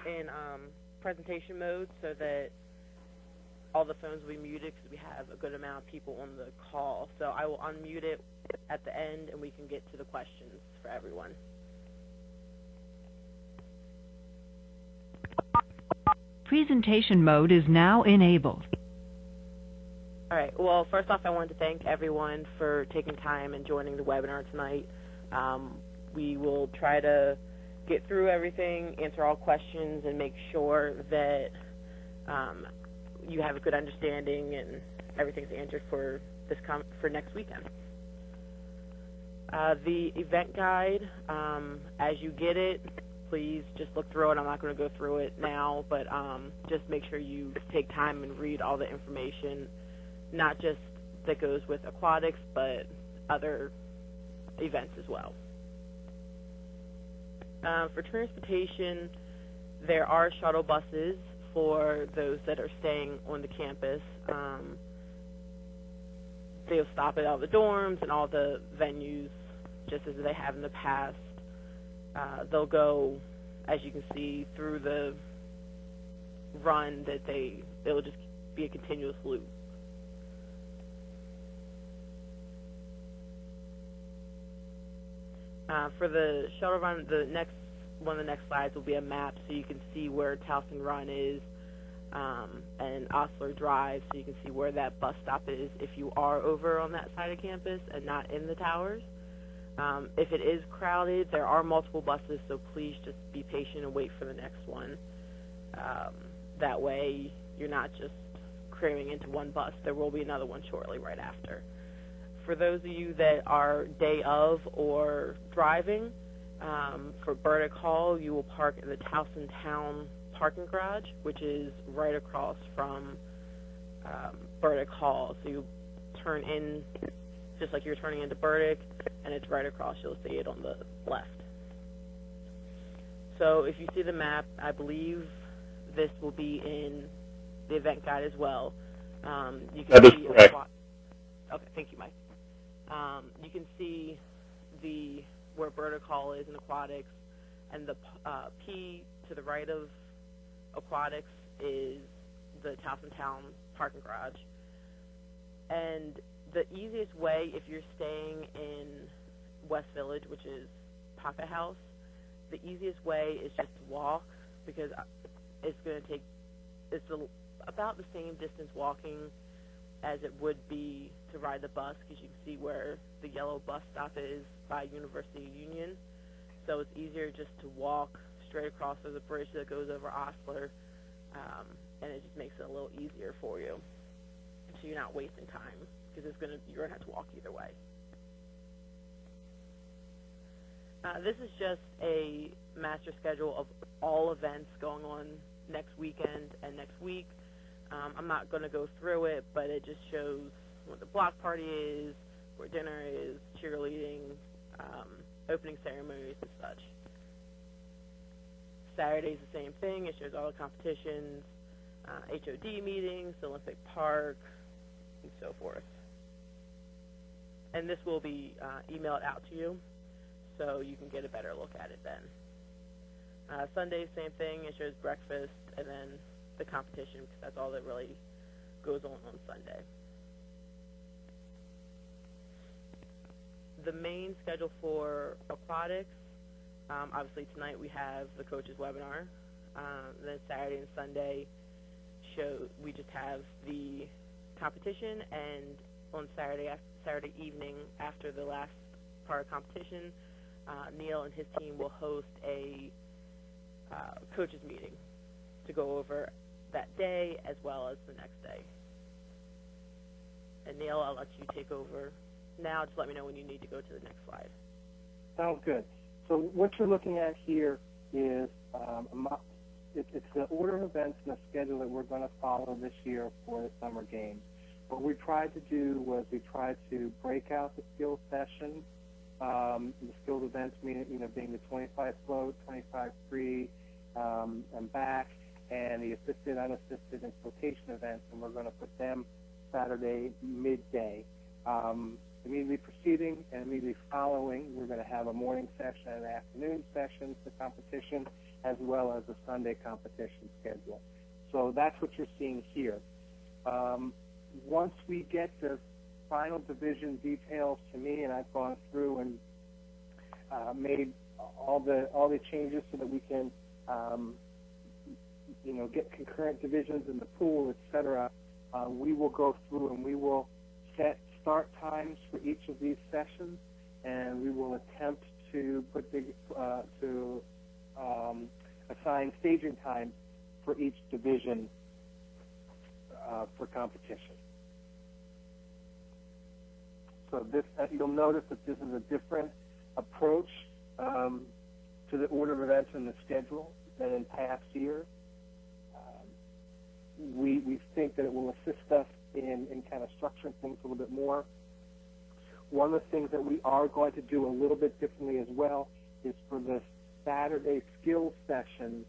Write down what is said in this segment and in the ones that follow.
in presentation mode so that all the phones will be muted because we have a good amount of people on the call. So I will unmute it at the end, and we can get to the questions for everyone. Presentation mode is now enabled. All right. Well, first off, I wanted to thank everyone for taking time and joining the webinar tonight. We will try to get through everything, answer all questions, and make sure that you have a good understanding and everything's answered for for next weekend. The event guide, as you get it, please just look through it. I'm not going to go through it now, but just make sure you take time and read all the information, not just that goes with aquatics, but other events as well. For transportation, there are shuttle buses for those that are staying on the campus. They'll stop at all the dorms and all the venues just as they have in the past. They'll go, as you can see, through the run that it'll just be a continuous loop. For the shuttle run, one of the next slides will be a map so you can see where Towson Run is and Osler Drive, so you can see where that bus stop is if you are over on that side of campus and not in the towers. If it is crowded, there are multiple buses, so please just be patient and wait for the next one. That way you're not just cramming into one bus. There will be another one shortly right after. For those of you that are day of or driving, for Burdick Hall, you will park in the Towson Town parking garage, which is right across from Burdick Hall. So you turn in just like you're turning into Burdick, and it's right across. You'll see it on the left. So if you see the map, I believe this will be in the event guide as well. You can that is correct. Okay, thank you, Mike. You can see where Burdick Hall is in aquatics, and the P to the right of aquatics is the Towson Town parking garage. And the easiest way, if you're staying in West Village, which is Pocket House, the easiest way is just to walk, because it's going to take about the same distance walking as it would be to ride the bus, because you can see where the yellow bus stop is by University Union. So it's easier just to walk straight across. There's a bridge that goes over Osler, and it just makes it a little easier for you, so you're not wasting time, because you're going to have to walk either way. This is just a master schedule of all events going on next weekend and next week. I'm not going to go through it, but it just shows what the block party is, where dinner is, cheerleading, opening ceremonies and such. Saturday's the same thing. It shows all the competitions, HOD meetings, Olympic Park, and so forth. And this will be emailed out to you, so you can get a better look at it then. Sunday, same thing. It shows breakfast and then the competition, because that's all that really goes on Sunday. The main schedule for aquatics, obviously tonight we have the coaches webinar. Then Saturday and Sunday we just have the competition, and on Saturday evening after the last part of competition, Neil and his team will host a coaches meeting to go over that day as well as the next day. And Neil, I'll let you take over now. Just let me know when you need to go to the next slide. Sounds good. So what you're looking at here is it's the order of events and the schedule that we're going to follow this year for the summer games. What we tried to do was we tried to break out the skills sessions, the skills events, meaning being the 25 float, 25 free, and back, and the assisted, unassisted, and flotation events, and we're going to put them Saturday midday. Immediately preceding and immediately following, we're going to have a morning session and an afternoon session for competition, as well as the Sunday competition schedule. So that's what you're seeing here. Once we get the final division details to me, and I've gone through and made all the changes so that we can get concurrent divisions in the pool, etc. We will go through and we will set start times for each of these sessions, and we will attempt to assign staging times for each division for competition. So this, you'll notice that this is a different approach to the order of events in the schedule than in past years. We think that it will assist us in kind of structuring things a little bit more. One of the things that we are going to do a little bit differently as well is for the Saturday skills sessions,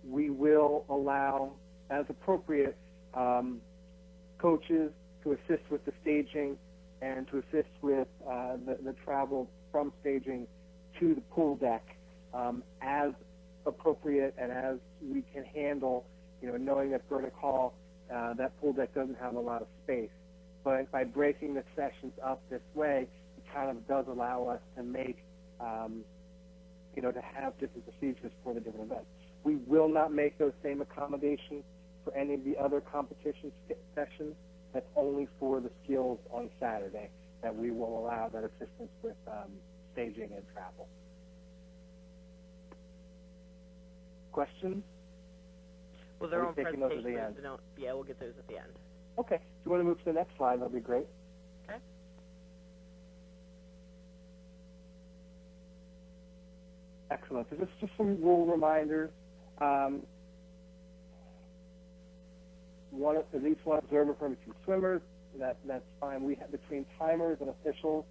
we will allow, as appropriate, coaches to assist with the staging and to assist with the travel from staging to the pool deck as appropriate and as we can handle, knowing that Burdick Hall, that pool deck doesn't have a lot of space. But by breaking the sessions up this way, it kind of does allow us to make, to have different procedures for the different events. We will not make those same accommodations for any of the other competition sessions. That's only for the skills on Saturday that we will allow that assistance with staging and travel. Questions? Well, they're on taking those at the end. Yeah, we'll get those at the end. Okay. If you want to move to the next slide, that'll be great. Okay. Excellent. So just some rule reminders. At least one observer from 2 swimmers. That's fine. We have between timers and officials,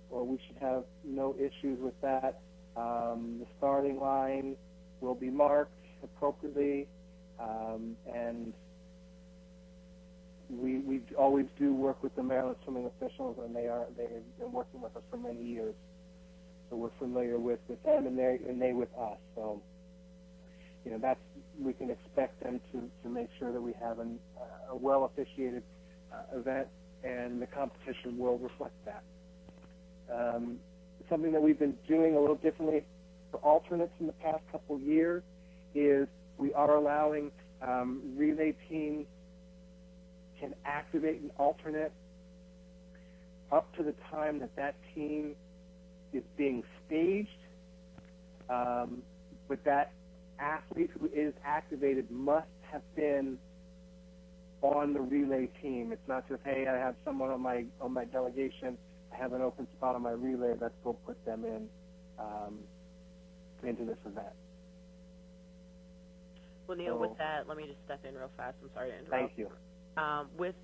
or we should have no issues with that. The starting line will be marked appropriately, and we always do work with the Maryland swimming officials, and they've been working with us for many years, so we're familiar with them and they with us. So we can expect them to make sure that we have a well officiated event, and the competition will reflect that. Something that we've been doing a little differently for alternates in the past couple years is we are allowing relay teams can activate an alternate up to the time that team is being staged, but that athlete who is activated must have been on the relay team. It's not just, hey, I have someone on my delegation, I have an open spot on my relay, let's go put them into this event. Well, Neil, with that, let me just step in real fast. I'm sorry to interrupt. Thank you. With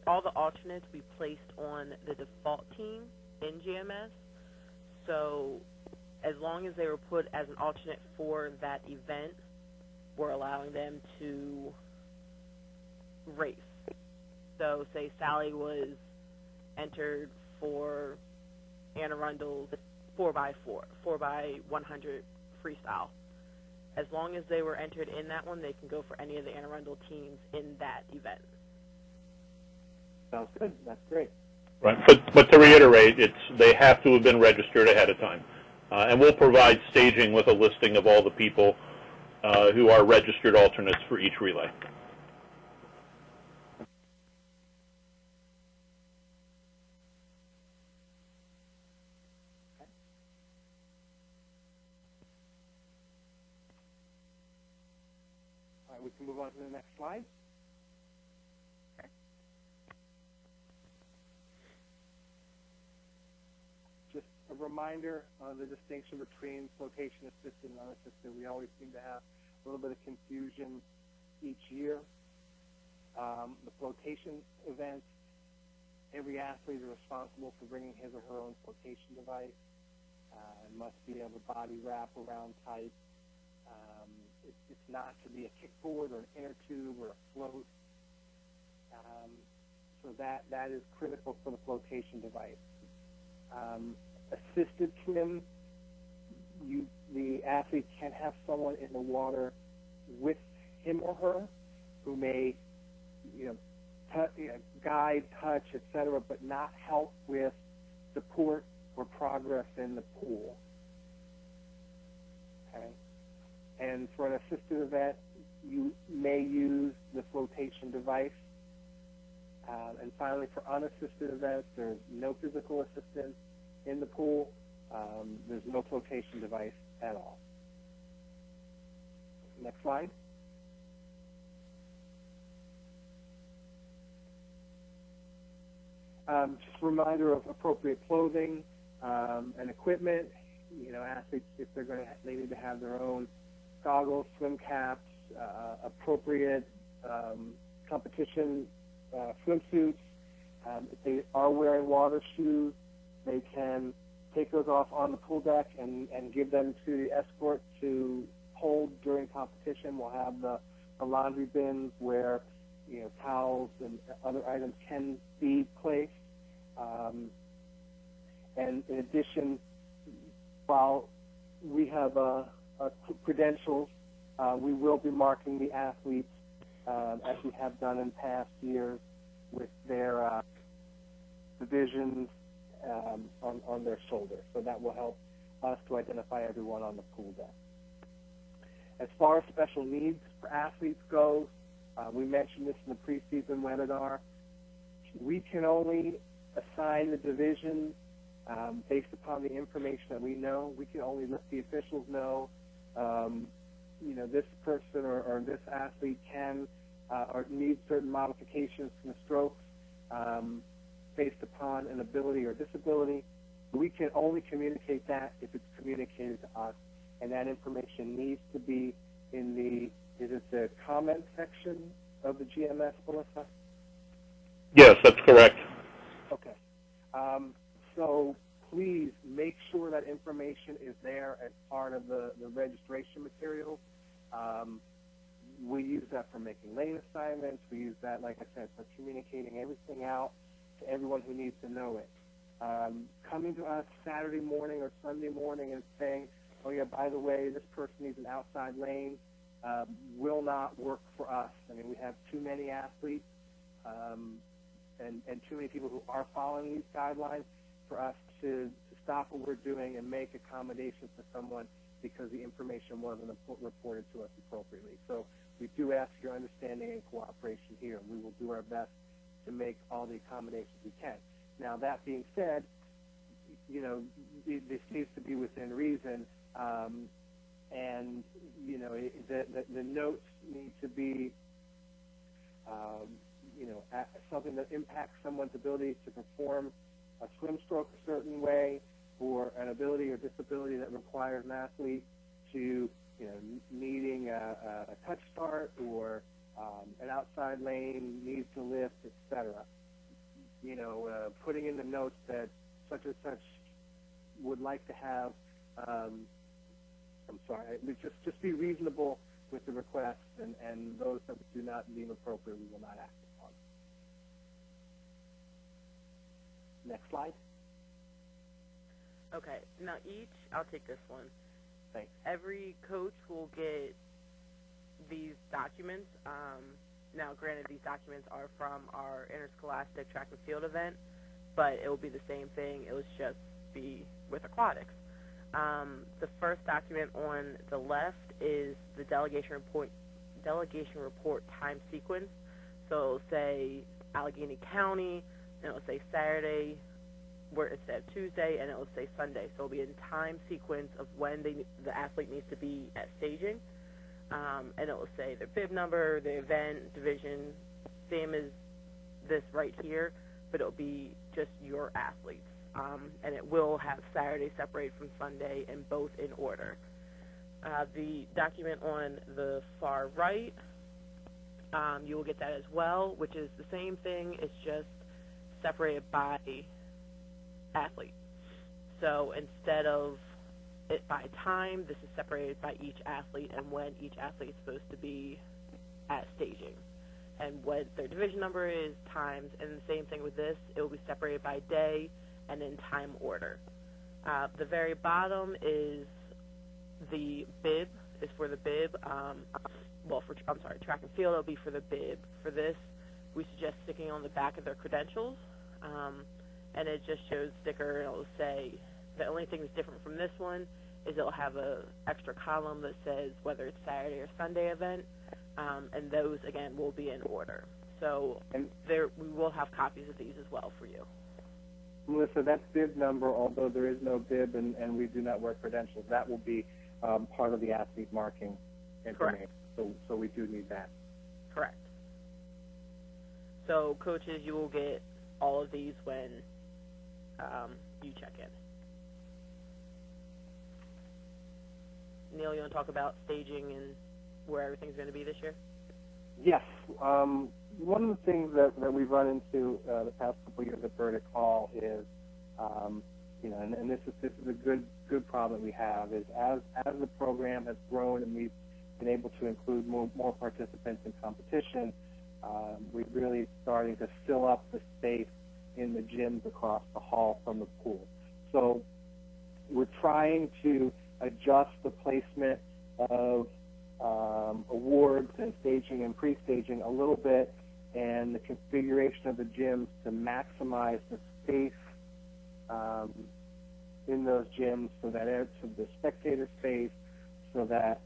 all the alternates we placed on the default team in GMS, so as long as they were put as an alternate for that event, we're allowing them to race. So say Sally was entered for Anne Arundel's 4x4, 4x100 freestyle. As long as they were entered in that one, they can go for any of the Anne Arundel teams in that event. Sounds good. That's great. Right, but to reiterate, they have to have been registered ahead of time. And we'll provide staging with a listing of all the people who are registered alternates for each relay. All right, we can move on to the next slide. Just a reminder of the distinction between flotation assisted and unassisted. We always seem to have a little bit of confusion each year. The flotation events, every athlete is responsible for bringing his or her own flotation device and must be able to body wrap around tight. It's not to be a kickboard or an inner tube or a float. So that is critical for the flotation device. Assisted swim, the athlete can have someone in the water with him or her who may, guide, touch, etc., but not help with support or progress in the pool. Okay. And for an assisted event, you may use the flotation device. And finally, for unassisted events, there's no physical assistance in the pool. There's no flotation device at all. Next slide. Just a reminder of appropriate clothing and equipment. Athletes, if they need to have their own goggles, swim caps, appropriate competition swimsuits. If they are wearing water shoes, they can take those off on the pool deck and give them to the escort to hold during competition. We'll have the laundry bins where towels and other items can be placed. And in addition, while we have credentials, we will be marking the athletes as we have done in past years with their divisions on their shoulder. So that will help us to identify everyone on the pool deck. As far as special needs for athletes goes, we mentioned this in the preseason webinar. We can only assign the division based upon the information that we know. We can only let the officials know, this person or this athlete can or needs certain modifications to the strokes based upon an ability or disability. We can only communicate that if it's communicated to us, and that information needs to be in the comment section of the GMS, Melissa? Yes, that's correct. Okay. So please make sure that information is there as part of the registration materials. We use that for making lane assignments. We use that, like I said, for communicating everything out to everyone who needs to know it. Coming to us Saturday morning or Sunday morning and saying, oh, yeah, by the way, this person needs an outside lane, will not work for us. I mean, we have too many athletes and too many people who are following these guidelines for us to stop what we're doing and make accommodations for someone because the information wasn't reported to us appropriately. So we do ask your understanding and cooperation here. We will do our best to make all the accommodations we can. Now, that being said, this needs to be within reason, and the notes need to be something that impacts someone's ability to perform a swim stroke a certain way, or an ability or disability that requires an athlete to needing a touch start or an outside lane, needs to lift, etc. Putting in the notes that such and such would like to have, just be reasonable with the requests, and those that we do not deem appropriate, we will not act upon. Next slide. Okay, now I'll take this one. Thanks. Every coach will get these documents. Now, granted, these documents are from our interscholastic track and field event, but it will be the same thing. It will just be with aquatics. The first document on the left is the delegation report time sequence. So it will say Allegheny County, and it will say Saturday, instead of Tuesday, and it will say Sunday. So it will be in time sequence of when the athlete needs to be at staging. And it will say their bib number, the event, division, same as this right here, but it will be just your athletes. And it will have Saturday separated from Sunday and both in order. The document on the far right, you will get that as well, which is the same thing. It's just separated by athlete. So instead of it by time, this is separated by each athlete and when each athlete is supposed to be at staging. And what their division number is, times, and the same thing with this, it will be separated by day and in time order. The very bottom is The bib is for the bib. Track and field will be for the bib. For this, we suggest sticking on the back of their credentials, and it just shows sticker, and it'll say, the only thing that's different from this one is it'll have a extra column that says whether it's Saturday or Sunday event, and those, again, will be in order. So we will have copies of these as well for you. Melissa, that bib number, although there is no bib and we do not wear credentials, that will be part of the athlete marking information. Correct. So we do need that. Correct. So, coaches, you will get all of these when you check in. Neil, you want to talk about staging and where everything's going to be this year? Yes. One of the things that we've run into the past couple of years at Burdick Hall is, and this is a good problem we have, is as the program has grown and we've been able to include more participants in competition, we're really starting to fill up the space in the gyms across the hall from the pool. So we're trying to adjust the placement of awards and staging and pre-staging a little bit, and the configuration of the gyms to maximize the space in those gyms, so that it's the spectator space, so that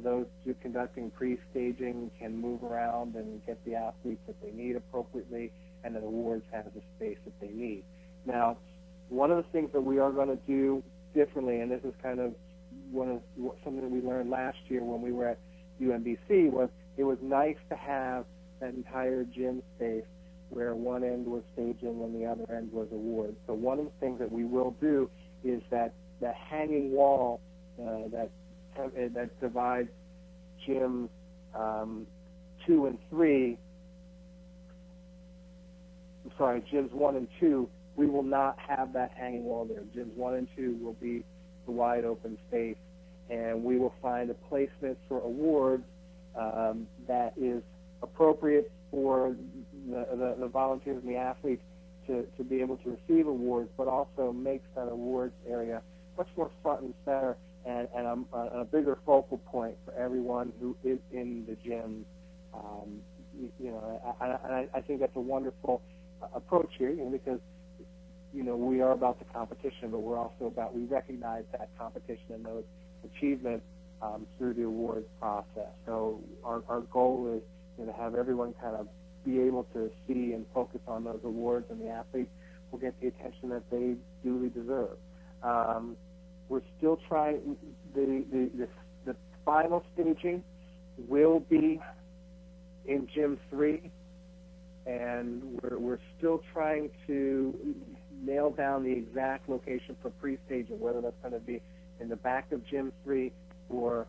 those who are conducting pre-staging can move around and get the athletes that they need appropriately, and that awards have the space that they need. Now, one of the things that we are going to do differently, and this is kind of something that we learned last year when we were at UMBC, was it was nice to have that entire gym space where one end was staging and the other end was awards. So one of the things that we will do is that hanging wall that divides gyms 2 and 3, gyms 1 and 2, we will not have that hanging wall there. Gyms 1 and 2 will be the wide open space, and we will find a placement for awards that is appropriate for the volunteers and the athletes to be able to receive awards, but also makes that awards area much more front and center and a bigger focal point for everyone who is in the gyms. I think that's a wonderful approach here, because we are about the competition, but we're also we recognize that competition and those achievements through the awards process. So our goal is to have everyone kind of be able to see and focus on those awards, and the athletes will get the attention that they duly deserve. We're still trying, the final staging will be in Gym 3, and we're still trying to nail down the exact location for pre-staging, whether that's going to be in the back of Gym 3 or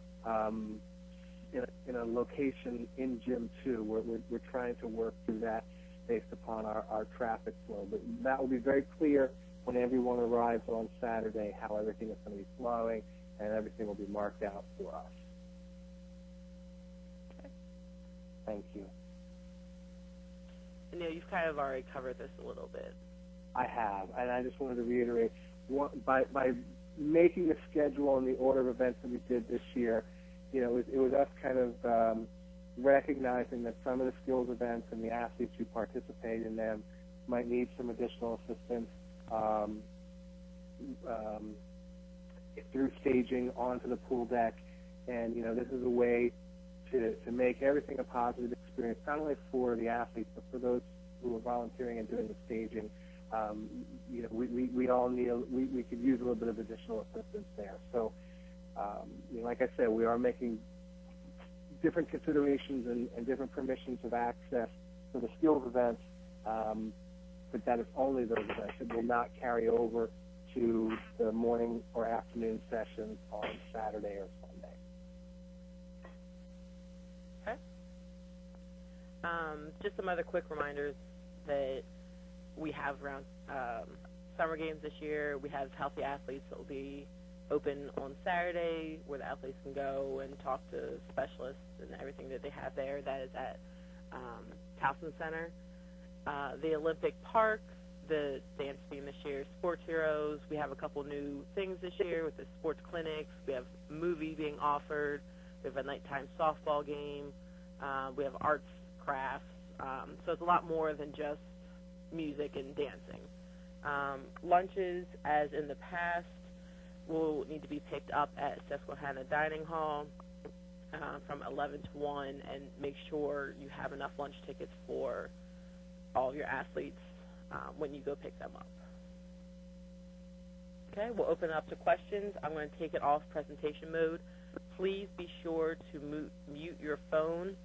in a location in Gym 2. We're trying to work through that based upon our traffic flow. But that will be very clear when everyone arrives on Saturday, how everything is going to be flowing, and everything will be marked out for us. Okay. Thank you. Neil, you've kind of already covered this a little bit. I have, and I just wanted to reiterate, by making a schedule in the order of events that we did this year, it was us kind of recognizing that some of the skills events and the athletes who participate in them might need some additional assistance through staging onto the pool deck, and this is a way to make everything a positive experience, not only for the athletes but for those who are volunteering and doing the staging. We all need we could use a little bit of additional assistance there. So, like I said, we are making different considerations and different permissions of access for the skills events, but that is only those events. It will not carry over to the morning or afternoon sessions on Saturday or Sunday. Okay. Just some other quick reminders that we have around summer games this year. We have Healthy Athletes that will be open on Saturday, where the athletes can go and talk to specialists and everything that they have there. That is at Towson Center. The Olympic Park, the dance theme this year. Sports Heroes, we have a couple new things this year with the sports clinics. We have a movie being offered. We have a nighttime softball game. We have arts, crafts. So it's a lot more than just music and dancing. Lunches, as in the past, will need to be picked up at Susquehanna Dining Hall from 11 to 1, and make sure you have enough lunch tickets for all of your athletes when you go pick them up. Okay, we'll open it up to questions. I'm going to take it off presentation mode. Please be sure to mute your phone.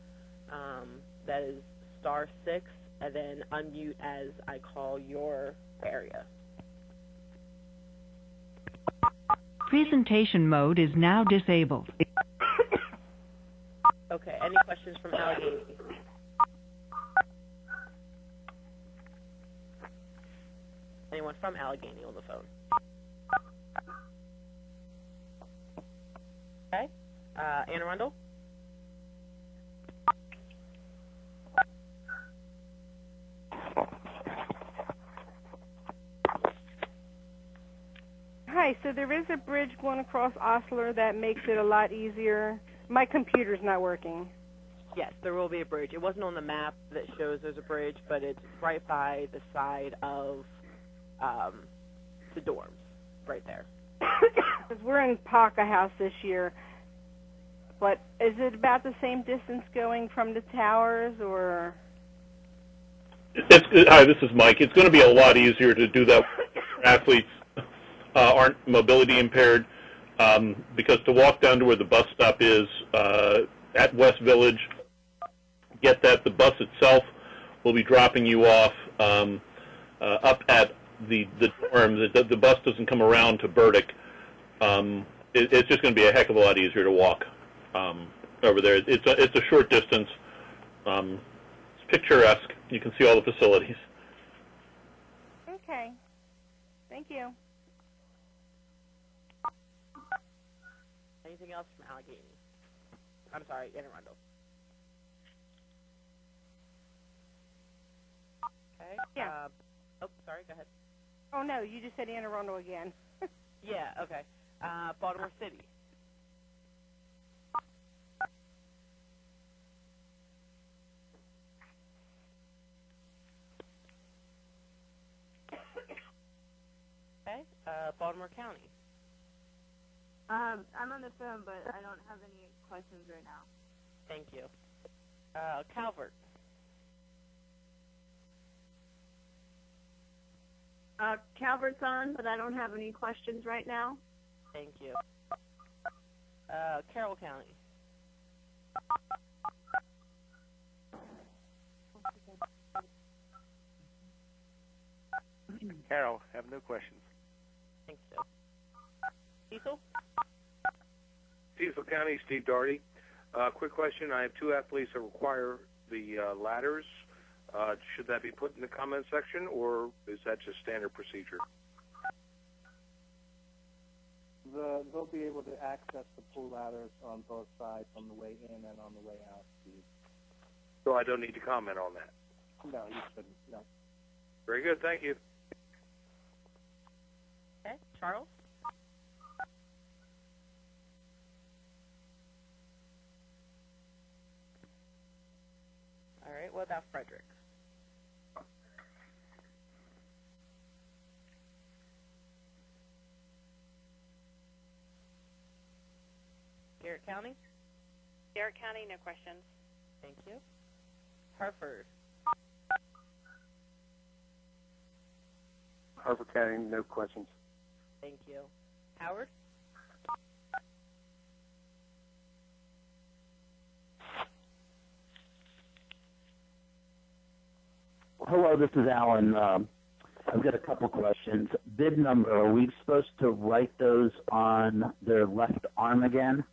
That is *6, and then unmute as I call your area. Presentation mode is now disabled. Okay, any questions from Allegheny? Anyone from Allegheny on the phone? Okay, Anne Arundel? Hi, so there is a bridge going across Osler that makes it a lot easier. My computer's not working. Yes, there will be a bridge. It wasn't on the map that shows there's a bridge, but it's right by the side of the dorms, right there. Because we're in Paca House this year, but is it about the same distance going from the towers, or? Hi, this is Mike. It's going to be a lot easier to do that when athletes aren't mobility impaired, because to walk down to where the bus stop is at West Village, get that the bus itself will be dropping you off up at the dorms. The bus doesn't come around to Burdick. It's just going to be a heck of a lot easier to walk over there. It's a short distance. It's picturesque. You can see all the facilities. Okay. Thank you. Anything else from Allegheny? I'm sorry, Anne Arundel. Okay. Yeah. Oh, sorry, go ahead. Oh, no, you just said Anne Arundel again. Yeah, okay. Baltimore City. Okay. Baltimore County. I'm on the phone, but I don't have any questions right now. Thank you. Calvert. Calvert's on, but I don't have any questions right now. Thank you. Carroll County. Carol, have no questions. Thanks, Joe. Cecil? Cecil County, Steve Doherty. Quick question. I have two athletes that require the ladders. Should that be put in the comment section, or is that just standard procedure? They'll be able to access the pool ladders on both sides, on the way in and on the way out, Steve. So I don't need to comment on that? No, you shouldn't. No. Very good. Thank you. Okay. Charles? All right. What about Frederick? Garrett County? Garrett County, no questions. Thank you. Hartford? Hartford County, no questions. Thank you. Howard? Hello, this is Alan. I've got a couple questions. Bid number, are we supposed to write those on their left arm again?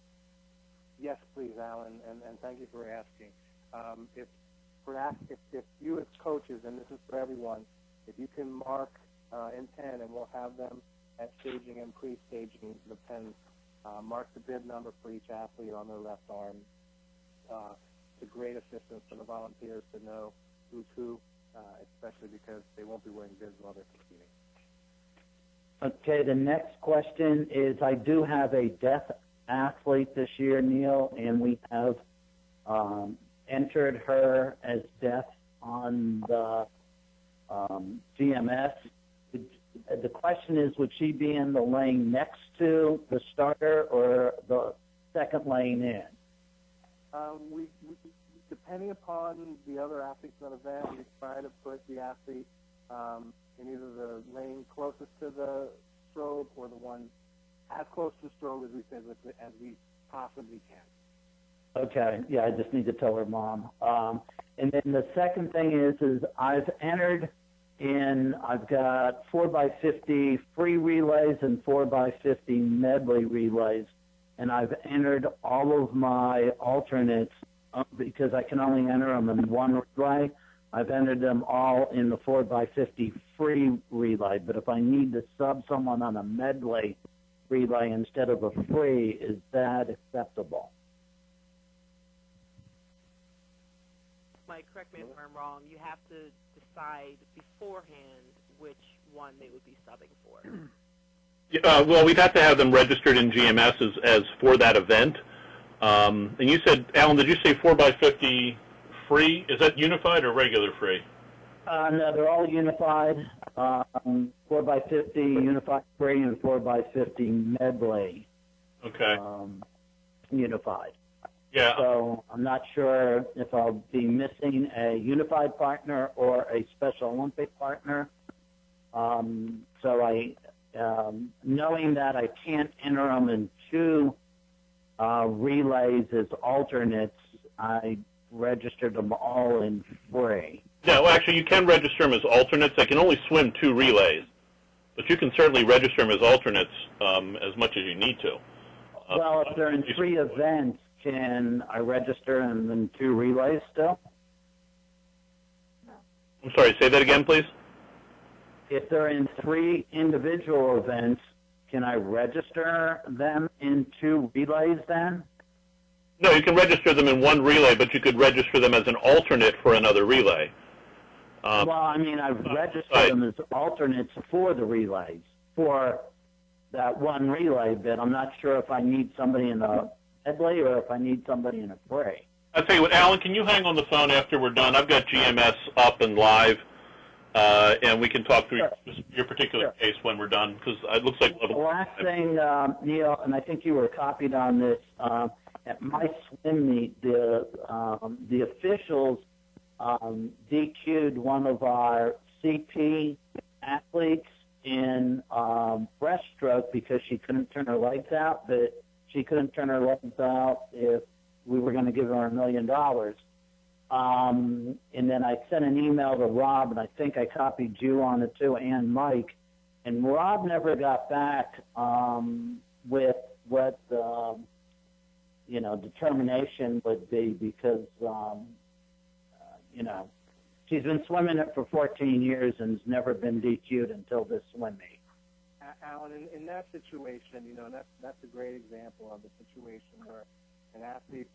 Yes, please, Alan, and thank you for asking. If you as coaches, and this is for everyone, if you can mark in pen, and we'll have them at staging and pre-staging the pens, mark the bid number for each athlete on their left arm. It's a great assistance for the volunteers to know who's who especially because they won't be wearing bibs while they're competing. Okay, the next question is, I do have a deaf athlete this year, Neil, and we have entered her as deaf on the GMS. The question is, would she be in the lane next to the starter or the second lane in? We depending upon the other athletes on the event, we try to put the athlete in either the lane closest to the strobe or the one as close to the strobe as we possibly can. Okay, yeah, I just need to tell her mom. And then the second thing is I've entered in, I've got 4x50 free relays and 4x50 medley relays, and I've entered all of my alternates because I can only enter them in one relay. I've entered them all in the 4x50 free relay, but if I need to sub someone on a medley relay instead of a free, is that acceptable? Mike, correct me if I'm wrong, you have to decide beforehand which one they would be subbing for. Well, we'd have to have them registered in GMS as for that event. And you said, Alan, did you say 4x50 free? Is that unified or regular free? No, they're all unified. 4x50 unified free and 4x50 medley. Okay. Unified. Yeah. So I'm not sure if I'll be missing a unified partner or a Special Olympic partner. So I, knowing that I can't enter them in two relays as alternates, I registered them all in free. Yeah, well, actually, you can register them as alternates. They can only swim two relays, but you can certainly register them as alternates as much as you need to. Well, if they're in three events, can I register them in two relays still? I'm sorry, say that again, please. If they're in three individual events, can I register them in two relays then? No, you can register them in one relay, but you could register them as an alternate for another relay. Well, I mean, I've registered them as alternates for the relays, for that one relay, but I'm not sure if I need somebody in a medley or if I need somebody in a free. I'll tell you what, Alan, can you hang on the phone after we're done? I've got GMS up and live, and we can talk through your particular case when we're done, because it looks like... The last thing, Neil, and I think you were copied on this, at my swim meet, the officials DQ'd one of our CP athletes in breaststroke because she couldn't turn her legs out, but she couldn't turn her legs out if we were going to give her $1 million. And then I sent an email to Rob, and I think I copied you on it too, and Mike. And Rob never got back with what determination would be because she's been swimming it for 14 years and has never been DQ'd until this swim meet. Alan, in that situation, that's a great example of a situation where an athlete's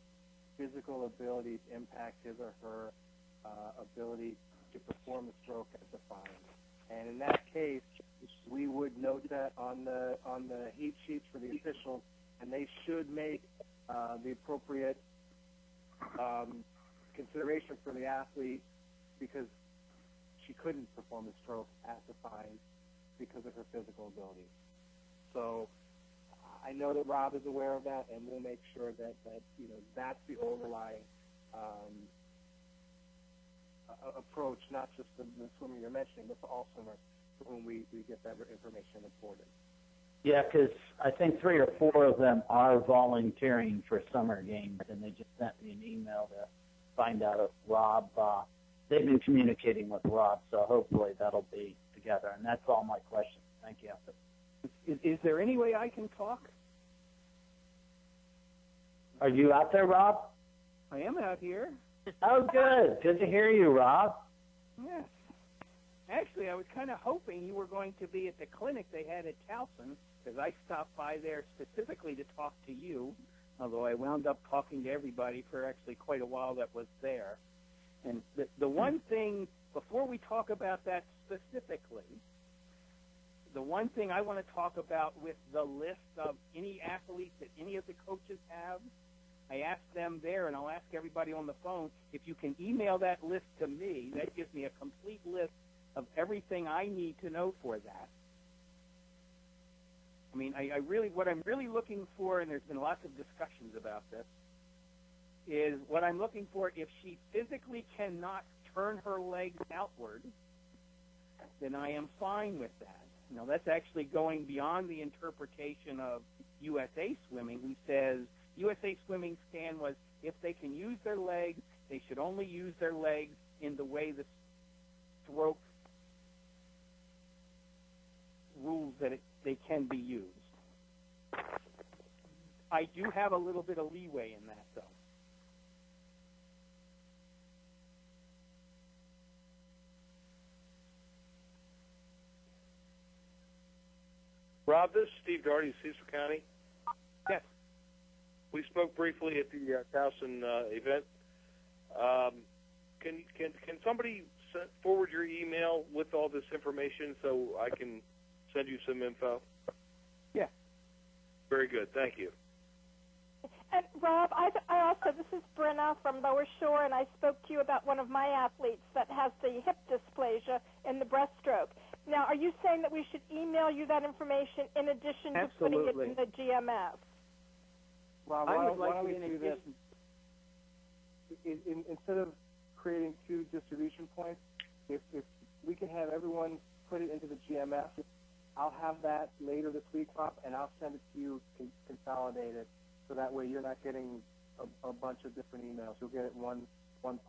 physical abilities impact his or her ability to perform the stroke as defined. And in that case, we would note that on the heat sheets for the officials, and they should make the appropriate consideration for the athlete because she couldn't perform the stroke as defined because of her physical ability. So I know that Rob is aware of that, and we'll make sure that that's the overlying approach, not just the swimmer you're mentioning, but for all swimmers for whom we get that information reported. Yeah, because I think 3 or 4 of them are volunteering for summer games, and they just sent me an email to find out if Rob, they've been communicating with Rob, so hopefully that'll be together. And that's all my questions. Thank you. Is there any way I can talk? Are you out there, Rob? I am out here. Oh, good. Good to hear you, Rob. Yes. Actually, I was kind of hoping you were going to be at the clinic they had at Towson, because I stopped by there specifically to talk to you, although I wound up talking to everybody for actually quite a while that was there. And the one thing before we talk about that specifically, the one thing I want to talk about with the list of any athletes that any of the coaches have, I asked them there, and I'll ask everybody on the phone, if you can email that list to me, that gives me a complete list of everything I need to know for that. I mean, what I'm really looking for, and there's been lots of discussions about this, is what I'm looking for, if she physically cannot turn her legs outward, then I am fine with that. You know, that's actually going beyond the interpretation of USA Swimming, who says USA Swimming's stand was if they can use their legs, they should only use their legs in the way the stroke rules that they can be used. I do have a little bit of leeway in that, though. Rob, this is Steve Daugherty, Cecil County. Yes. We spoke briefly at the Towson event. Can somebody forward your email with all this information so I can send you some info? Yeah. Very good. Thank you. And Rob, I also, this is Brenna from Lower Shore, and I spoke to you about one of my athletes that has the hip dysplasia in the breaststroke. Now, are you saying that we should email you that information in addition to putting it in the GMS? Well, why don't we do this? Instead of creating two distribution points, if we can have everyone put it into the GMS, I'll have that later this week, Rob, and I'll send it to you consolidated, so that way you're not getting a bunch of different emails. You'll get it one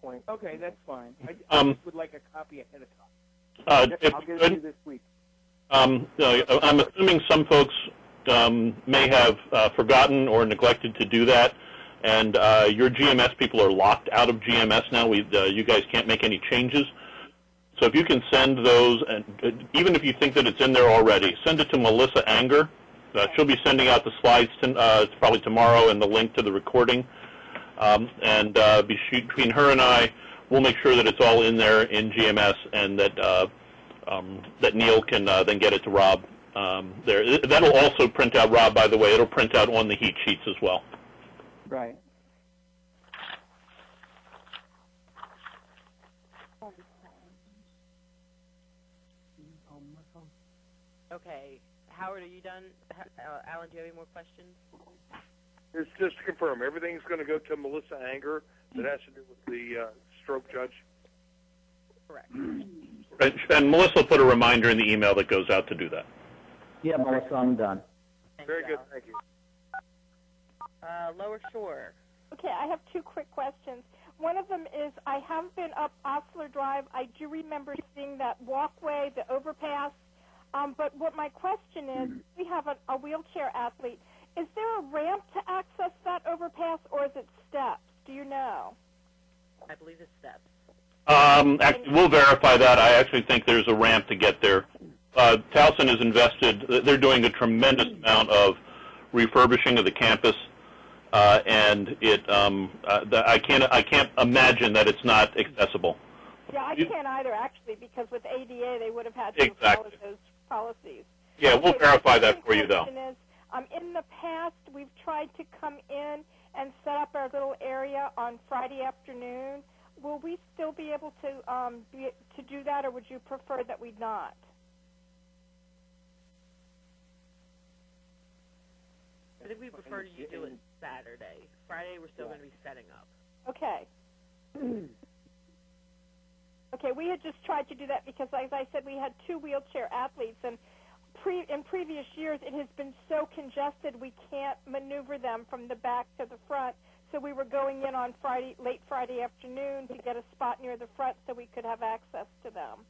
point. Okay, that's fine. I just would like a copy ahead of time. I'll get it to you this week. I'm assuming some folks may have forgotten or neglected to do that, and your GMS people are locked out of GMS now. You guys can't make any changes. So if you can send those, and even if you think that it's in there already, send it to Melissa Anger. She'll be sending out the slides probably tomorrow and the link to the recording. And between her and I, we'll make sure that it's all in there in GMS, and that Neil can then get it to Rob there. That'll also print out, Rob, by the way. It'll print out on the heat sheets as well. Right. Okay. Howard, are you done? Alan, do you have any more questions? It's just to confirm, everything's going to go to Melissa Anger that has to do with the stroke judge? Correct. And Melissa will put a reminder in the email that goes out to do that. Yeah, Melissa, I'm done. Very good, thank you. Lower Shore. Okay, I have two quick questions. One of them is I have been up Osler Drive. I do remember seeing that walkway, the overpass. But what my question is, we have a wheelchair athlete. Is there a ramp to access that overpass, or is it steps? Do you know? I believe it's steps. Actually, we'll verify that. I actually think there's a ramp to get there. Towson has invested. They're doing a tremendous amount of refurbishing of the campus, and I can't imagine that it's not accessible. Yeah, I can't either, actually, because with ADA they would have had to follow those policies. Yeah, we'll verify that for you, though. Is, in the past, we've tried to come in and set up our little area on Friday afternoon. Will we still be able to do that, or would you prefer that we not? I think we prefer you do it Saturday. Friday, we're still going to be setting up. Okay. Okay, we had just tried to do that because, as I said, we had two wheelchair athletes, and in previous years it has been so congested we can't maneuver them from the back to the front, so we were going in on late Friday afternoon to get a spot near the front so we could have access to them.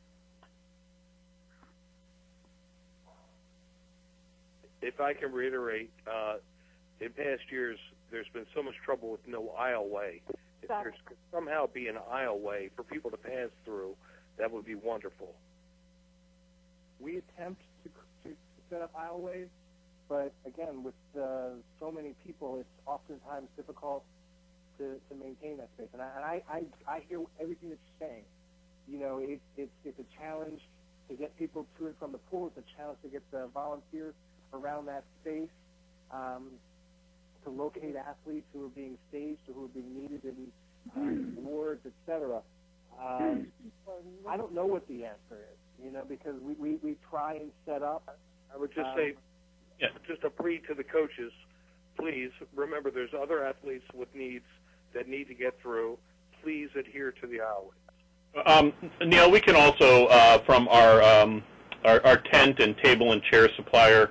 If I can reiterate, in past years there's been so much trouble with no aisleway. If there could somehow be an aisleway for people to pass through, that would be wonderful. We attempt to set up aisleways, but again, with so many people, it's oftentimes difficult to maintain that space. And I hear everything that you're saying. it's a challenge to get people to and from the pool. It's a challenge to get the volunteers around that space, to locate athletes who are being staged or who are being needed in wards, etc. I don't know what the answer is, because we try and set up. I would just say, just a plea to the coaches, please remember there's other athletes with needs that need to get through. Please adhere to the aisle. Neil, we can also, from our tent and table and chair supplier,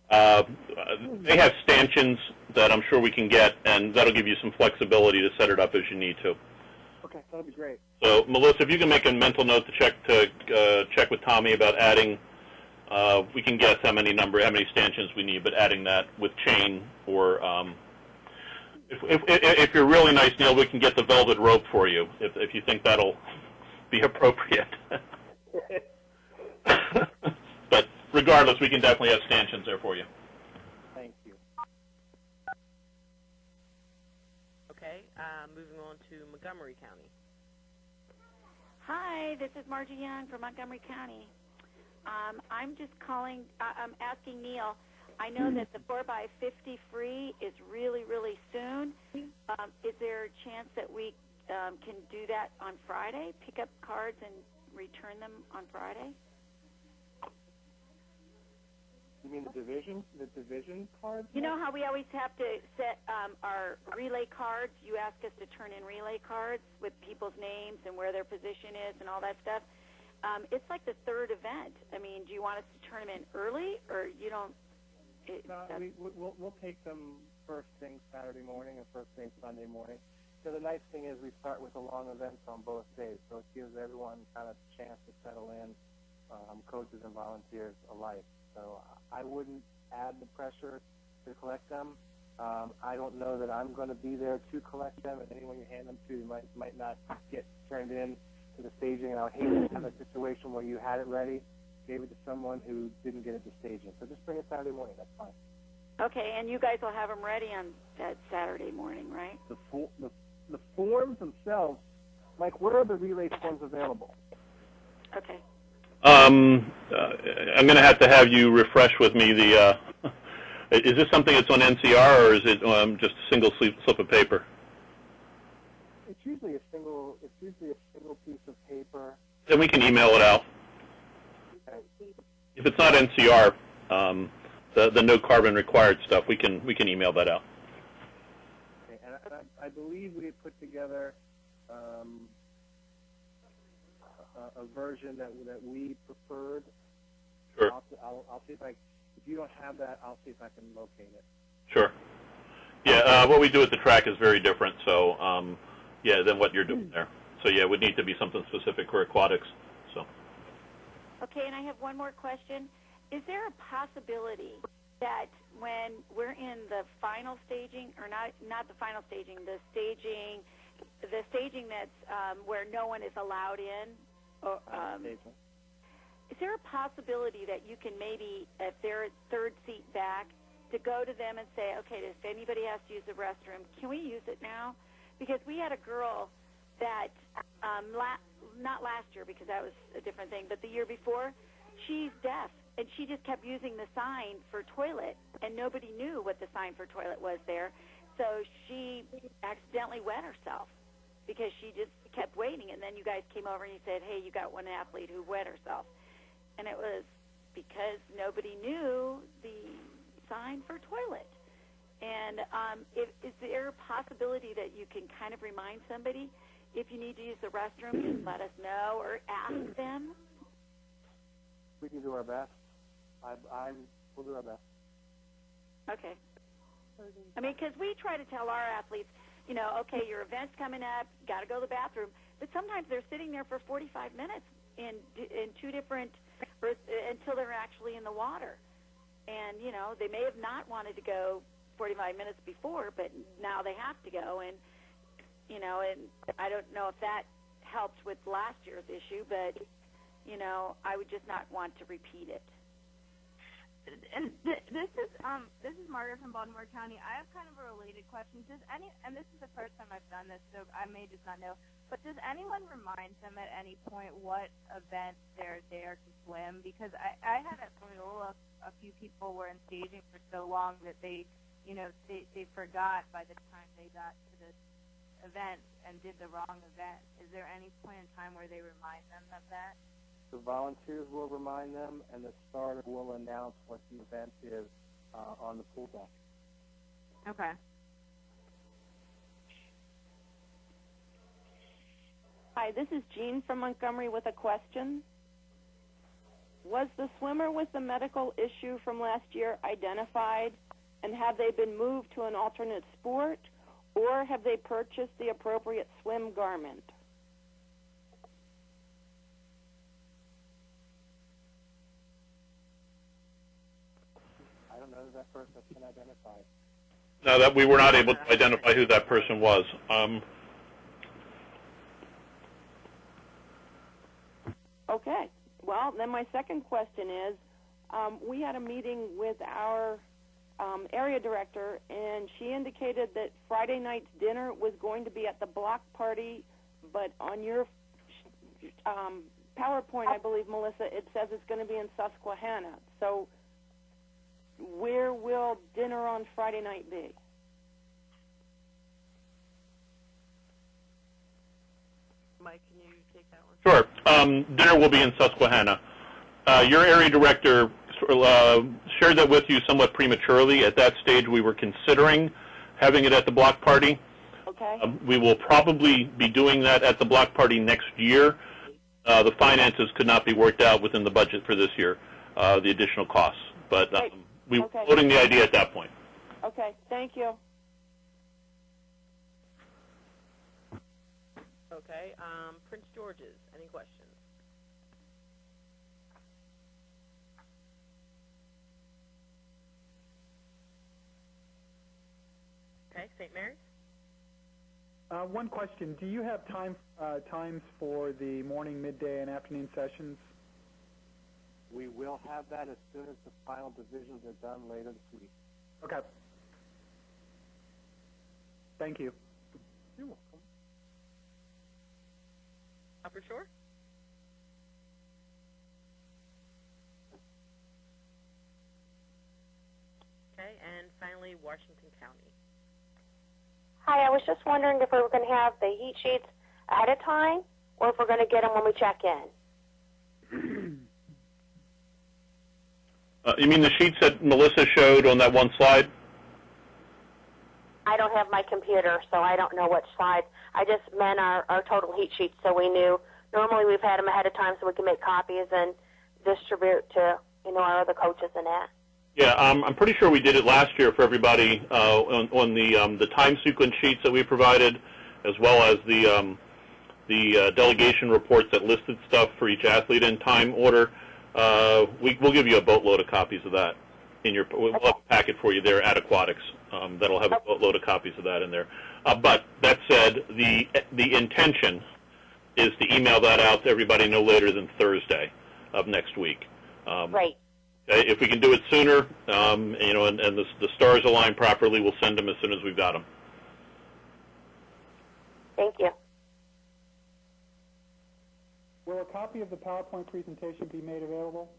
they have stanchions that I'm sure we can get, and that'll give you some flexibility to set it up as you need to. Okay, that'll be great. So, Melissa, if you can make a mental note to check with Tommy about adding, we can guess how many stanchions we need, but adding that with chain, or if you're really nice, Neil, we can get the velvet rope for you if you think that'll be appropriate. But regardless, we can definitely have stanchions there for you. Thank you. Okay, moving on to Montgomery County. Hi, this is Margie Young from Montgomery County. I'm just calling, I'm asking Neil, I know that the 4x50 free is really, really soon. Is there a chance that we can do that on Friday, pick up cards and return them on Friday? You mean the division cards? You know how we always have to set our relay cards? You ask us to turn in relay cards with people's names and where their position is and all that stuff. It's like the third event. I mean, do you want us to turn them in early, or you don't? We'll take them first thing Saturday morning and first thing Sunday morning. So the nice thing is we start with the long events on both days, so it gives everyone kind of a chance to settle in, coaches and volunteers alike. So I wouldn't add the pressure to collect them. I don't know that I'm going to be there to collect them, and anyone you hand them to might not get turned in to the staging. And I would hate to have a situation where you had it ready, gave it to someone who didn't get it to staging. So just bring it Saturday morning. That's fine. Okay, and you guys will have them ready on that Saturday morning, right? The forms themselves, Mike, where are the relay forms available? Okay. I'm going to have you refresh with me the. Is this something that's on NCR, or is it just a single slip of paper? It's usually a single piece of paper. Then we can email it out. Okay. If it's not NCR, the no carbon required stuff, we can email that out. Okay, and I believe we had put together a version that we preferred. Sure. I'll see if you don't have that, I'll see if I can locate it. Sure. Yeah, what we do at the track is very different. So, than what you're doing there. So, it would need to be something specific for aquatics. So. Okay, and I have one more question. Is there a possibility that when we're in the final staging, or not the final staging, the staging that's where no one is allowed in, is there a possibility that you can maybe, if they're third seat back, to go to them and say, okay, if anybody has to use the restroom, can we use it now? Because we had a girl that, not last year because that was a different thing, but the year before, she's deaf, and she just kept using the sign for toilet, and nobody knew what the sign for toilet was there, so she accidentally wet herself because she just kept waiting, and then you guys came over and you said, hey, you got one athlete who wet herself. And it was because nobody knew the sign for toilet. And is there a possibility that you can kind of remind somebody, if you need to use the restroom, just let us know or ask them? We can do our best. We'll do our best. Okay. I mean, because we try to tell our athletes, okay, your event's coming up, got to go to the bathroom. But sometimes they're sitting there for 45 minutes in two different, until they're actually in the water. And, they may have not wanted to go 45 minutes before, but now they have to go. And, and I don't know if that helped with last year's issue, but, I would just not want to repeat it. this is Margaret from Baltimore County. I have kind of a related question. And this is the first time I've done this, so I may just not know, but does anyone remind them at any point what event they're there to swim? Because I had at Loyola a few people were in staging for so long that they forgot by the time they got to the event and did the wrong event. Is there any point in time where they remind them of that? The volunteers will remind them, and the starter will announce what the event is on the pool deck. Okay. Hi, this is Jean from Montgomery with a question. Was the swimmer with the medical issue from last year identified, and have they been moved to an alternate sport, or have they purchased the appropriate swim garment? I don't know that that person has been identified. No, that we were not able to identify who that person was. Okay. Well, then my second question is, we had a meeting with our area director, and she indicated that Friday night's dinner was going to be at the block party, but on your PowerPoint, I believe, Melissa, it says it's going to be in Susquehanna. So where will dinner on Friday night be? Mike, can you take that one? Sure. Dinner will be in Susquehanna. Your area director shared that with you somewhat prematurely. At that stage, we were considering having it at the block party. Okay. We will probably be doing that at the block party next year. The finances could not be worked out within the budget for this year, the additional costs. But we were floating the idea at that point. Okay. Thank you. Okay. Prince George's, any questions? Okay, St. Mary's? One question. Do you have times for the morning, midday, and afternoon sessions? We will have that as soon as the final divisions are done later this week. Okay. Thank you. You're welcome. Upper Shore? Okay, and finally, Washington County. Hi, I was just wondering if we were going to have the heat sheets at a time, or if we're going to get them when we check in. You mean the sheets that Melissa showed on that one slide? I don't have my computer, so I don't know which slide. I just meant our total heat sheets, so we knew. Normally we've had them ahead of time so we can make copies and distribute to our other coaches and that. Yeah, I'm pretty sure we did it last year for everybody on the time sequence sheets that we provided, as well as the delegation reports that listed stuff for each athlete in time order. We'll give you a boatload of copies of that in your. We'll have a packet for you there at Aquatics that'll have a boatload of copies of that in there. But that said, the intention is to email that out to everybody no later than Thursday of next week. Right. If we can do it sooner, and the stars align properly, we'll send them as soon as we've got them. Thank you. Will a copy of the PowerPoint presentation be made available?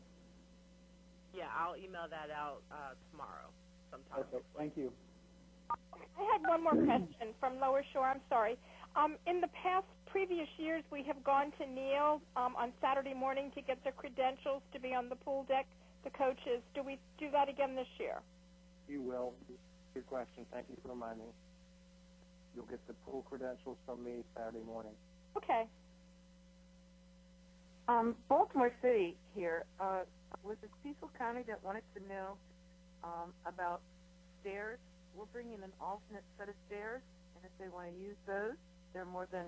Yeah, I'll email that out tomorrow sometime. Okay, thank you. I had one more question from Lower Shore. I'm sorry. In the previous years, we have gone to Neil on Saturday morning to get the credentials to be on the pool deck, the coaches. Do we do that again this year? You will. Good question. Thank you for reminding me. You'll get the pool credentials from me Saturday morning. Okay. Baltimore City here. Was it Cecil County that wanted to know about stairs? We're bringing an alternate set of stairs, and if they want to use those, they're more than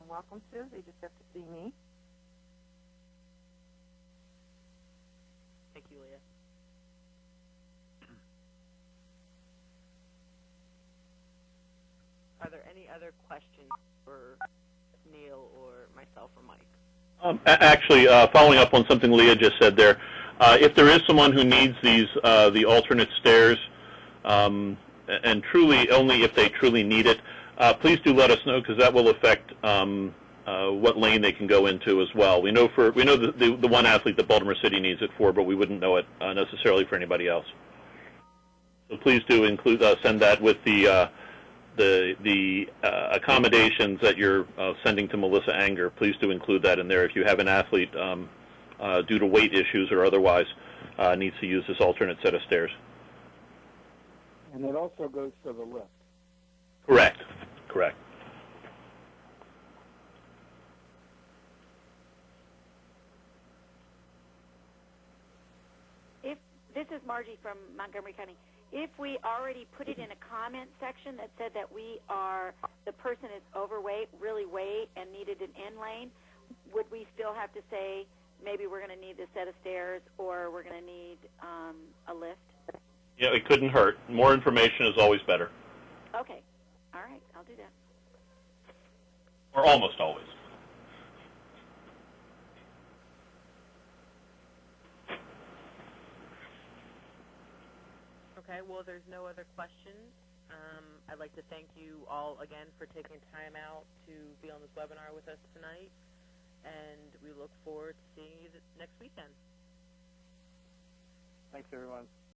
welcome to. They just have to see me. Thank you, Leah. Are there any other questions for Neil or myself or Mike? Actually, following up on something Leah just said there, If there is someone who needs these, the alternate stairs, and truly only if they truly need it, please do let us know, because that will affect what lane they can go into as well. We know the one athlete that Baltimore City needs it for, but we wouldn't know it necessarily for anybody else. So please do include send that with the accommodations that you're sending to Melissa Anger. Please do include that in there if you have an athlete due to weight issues or otherwise needs to use this alternate set of stairs. And it also goes to the lift. Correct. Correct. This is Margie from Montgomery County. If we already put it in a comment section that said that the person is overweight, really weight, and needed an in lane, would we still have to say maybe we're going to need this set of stairs or we're going to need a lift? Yeah, it couldn't hurt. More information is always better. Okay. All right. I'll do that. Or almost always. Okay, well, there's no other questions. I'd like to thank you all again for taking time out to be on this webinar with us tonight, and we look forward to seeing you next weekend. Thanks, everyone.